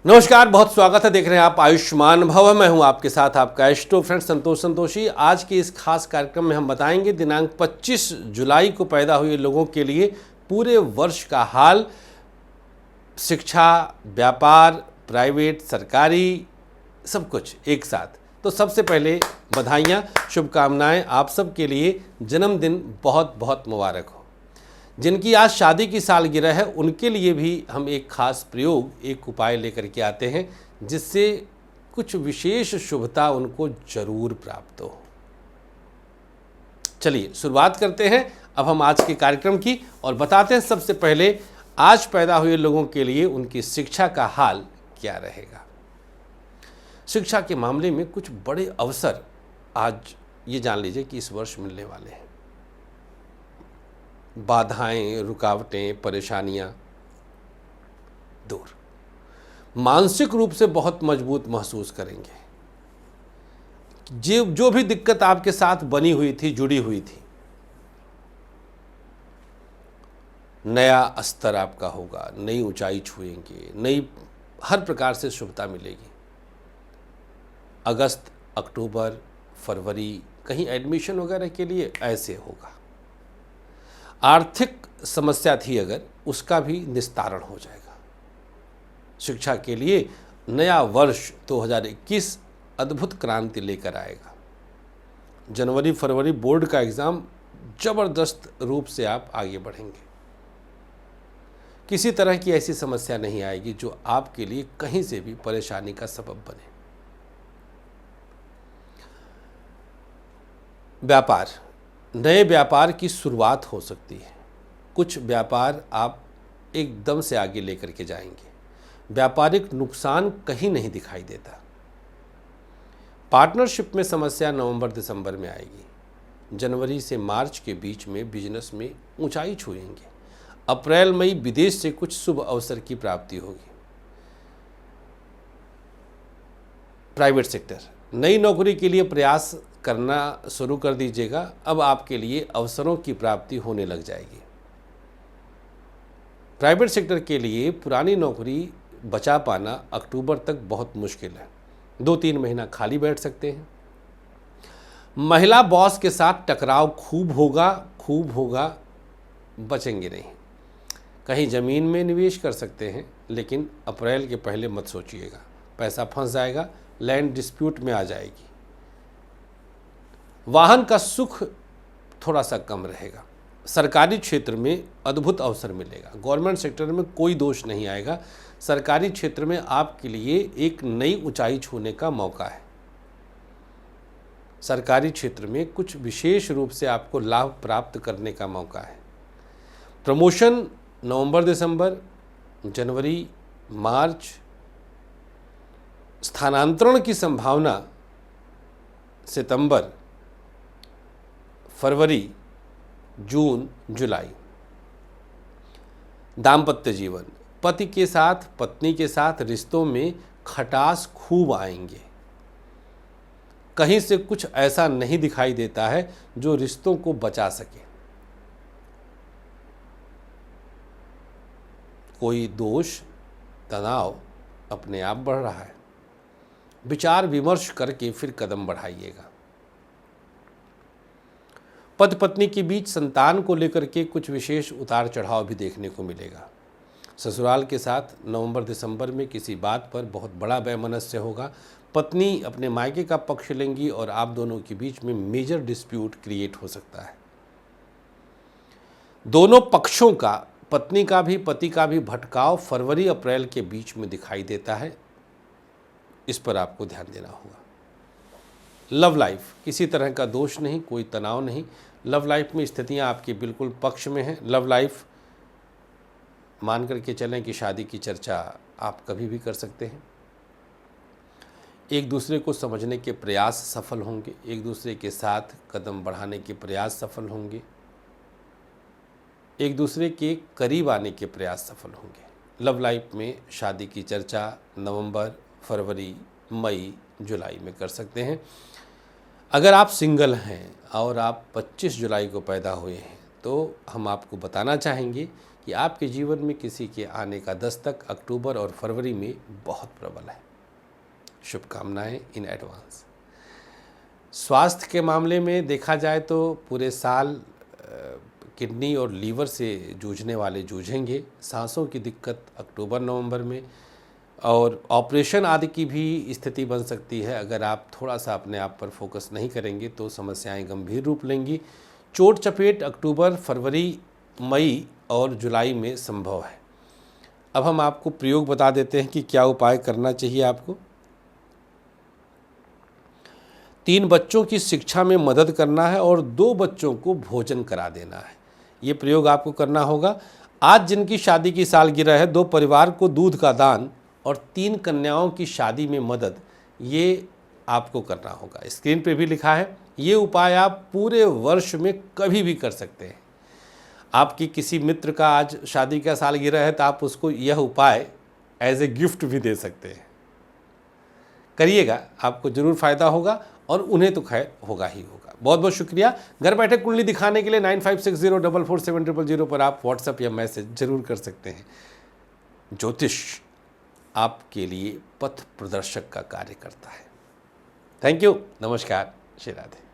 नमस्कार, बहुत स्वागत है। देख रहे हैं आप आयुष्मान भव। मैं हूं आपके साथ आपका एस्ट्रो फ्रेंड संतोषी। आज के इस खास कार्यक्रम में हम बताएंगे दिनांक 25 जुलाई को पैदा हुए लोगों के लिए पूरे वर्ष का हाल, शिक्षा, व्यापार, प्राइवेट, सरकारी, सब कुछ एक साथ। तो सबसे पहले बधाइयाँ, शुभकामनाएं आप सब के लिए। जन्मदिन बहुत बहुत मुबारक हो। जिनकी आज शादी की सालगिरह है उनके लिए भी हम एक खास प्रयोग, एक उपाय लेकर के आते हैं जिससे कुछ विशेष शुभता उनको जरूर प्राप्त हो। चलिए शुरुआत करते हैं अब हम आज के कार्यक्रम की और बताते हैं सबसे पहले आज पैदा हुए लोगों के लिए उनकी शिक्षा का हाल क्या रहेगा। शिक्षा के मामले में कुछ बड़े अवसर आज ये जान लीजिए कि इस वर्ष मिलने वाले हैं। बाधाएं, रुकावटें, परेशानियां दूर, मानसिक रूप से बहुत मजबूत महसूस करेंगे। जो भी दिक्कत आपके साथ बनी हुई थी, जुड़ी हुई थी, नया स्तर आपका होगा, नई ऊंचाई छुएंगे, नई हर प्रकार से शुभता मिलेगी। अगस्त, अक्टूबर, फरवरी कहीं एडमिशन वगैरह के लिए ऐसे होगा। आर्थिक समस्या थी अगर, उसका भी निस्तारण हो जाएगा। शिक्षा के लिए नया वर्ष 2021 अद्भुत क्रांति लेकर आएगा। जनवरी फरवरी बोर्ड का एग्ज़ाम जबरदस्त रूप से आप आगे बढ़ेंगे। किसी तरह की ऐसी समस्या नहीं आएगी जो आपके लिए कहीं से भी परेशानी का सबब बने। व्यापार, नए व्यापार की शुरुआत हो सकती है। कुछ व्यापार आप एकदम से आगे लेकर के जाएंगे। व्यापारिक नुकसान कहीं नहीं दिखाई देता। पार्टनरशिप में समस्या नवंबर दिसंबर में आएगी। जनवरी से मार्च के बीच में बिजनेस में ऊंचाई छुएंगे। अप्रैल मई विदेश से कुछ शुभ अवसर की प्राप्ति होगी। प्राइवेट सेक्टर, नई नौकरी के लिए प्रयास करना शुरू कर दीजिएगा। अब आपके लिए अवसरों की प्राप्ति होने लग जाएगी। प्राइवेट सेक्टर के लिए पुरानी नौकरी बचा पाना अक्टूबर तक बहुत मुश्किल है। 2-3 महीना खाली बैठ सकते हैं। महिला बॉस के साथ टकराव खूब होगा, बचेंगे नहीं। कहीं ज़मीन में निवेश कर सकते हैं, लेकिन अप्रैल के पहले मत सोचिएगा, पैसा फंस जाएगा, लैंड डिस्प्यूट में आ जाएगी। वाहन का सुख थोड़ा सा कम रहेगा। सरकारी क्षेत्र में अद्भुत अवसर मिलेगा। गवर्नमेंट सेक्टर में कोई दोष नहीं आएगा। सरकारी क्षेत्र में आपके लिए एक नई ऊंचाई छूने का मौका है। सरकारी क्षेत्र में कुछ विशेष रूप से आपको लाभ प्राप्त करने का मौका है। प्रमोशन नवंबर दिसंबर, जनवरी मार्च, स्थानांतरण की संभावना सितंबर, फरवरी, जून, जुलाई। दाम्पत्य जीवन, पति के साथ, पत्नी के साथ रिश्तों में खटास खूब आएंगे। कहीं से कुछ ऐसा नहीं दिखाई देता है जो रिश्तों को बचा सके। कोई दोष, तनाव अपने आप बढ़ रहा है। विचार विमर्श करके फिर कदम बढ़ाइएगा। पति पत्नी के बीच संतान को लेकर के कुछ विशेष उतार चढ़ाव भी देखने को मिलेगा। ससुराल के साथ नवंबर दिसंबर में किसी बात पर बहुत बड़ा वैमनस्य होगा। पत्नी अपने मायके का पक्ष लेंगी और आप दोनों के बीच में मेजर डिस्प्यूट क्रिएट हो सकता है। दोनों पक्षों का, पत्नी का भी पति का भी भटकाव फरवरी अप्रैल के बीच में दिखाई देता है। इस पर आपको ध्यान देना होगा। लव लाइफ, किसी तरह का दोष नहीं, कोई तनाव नहीं। लव लाइफ में स्थितियां आपके बिल्कुल पक्ष में हैं। लव लाइफ मान करके चलें कि शादी की चर्चा आप कभी भी कर सकते हैं। एक दूसरे को समझने के प्रयास सफल होंगे। एक दूसरे के साथ कदम बढ़ाने के प्रयास सफल होंगे। एक दूसरे के करीब आने के प्रयास सफल होंगे। लव लाइफ में शादी की चर्चा नवंबर, फरवरी, मई, जुलाई में कर सकते हैं। अगर आप सिंगल हैं और आप 25 जुलाई को पैदा हुए हैं तो हम आपको बताना चाहेंगे कि आपके जीवन में किसी के आने का दस्तक अक्टूबर और फरवरी में बहुत प्रबल है। शुभकामनाएं इन एडवांस। स्वास्थ्य के मामले में देखा जाए तो पूरे साल किडनी और लीवर से जूझने वाले जूझेंगे। सांसों की दिक्कत अक्टूबर नवंबर में, और ऑपरेशन आदि की भी स्थिति बन सकती है। अगर आप थोड़ा सा अपने आप पर फोकस नहीं करेंगे तो समस्याएं गंभीर रूप लेंगी। चोट चपेट अक्टूबर, फरवरी, मई और जुलाई में संभव है। अब हम आपको प्रयोग बता देते हैं कि क्या उपाय करना चाहिए आपको। 3 बच्चों की शिक्षा में मदद करना है और 2 बच्चों को भोजन करा देना है। ये प्रयोग आपको करना होगा। आज जिनकी शादी की सालगिरह है, 2 परिवार को दूध का दान और 3 कन्याओं की शादी में मदद, ये आपको करना होगा। स्क्रीन पे भी लिखा है। ये उपाय आप पूरे वर्ष में कभी भी कर सकते हैं। आपकी किसी मित्र का आज शादी का सालगिरह है तो आप उसको यह उपाय एज ए गिफ्ट भी दे सकते हैं। करिएगा, आपको ज़रूर फ़ायदा होगा और उन्हें तो खैर होगा ही होगा। बहुत बहुत शुक्रिया। घर बैठे कुंडली दिखाने के लिए 9560447000 पर आप व्हाट्सएप या मैसेज जरूर कर सकते हैं। ज्योतिष आपके लिए पथ प्रदर्शक का कार्य करता है। थैंक यू, नमस्कार, श्री राधे।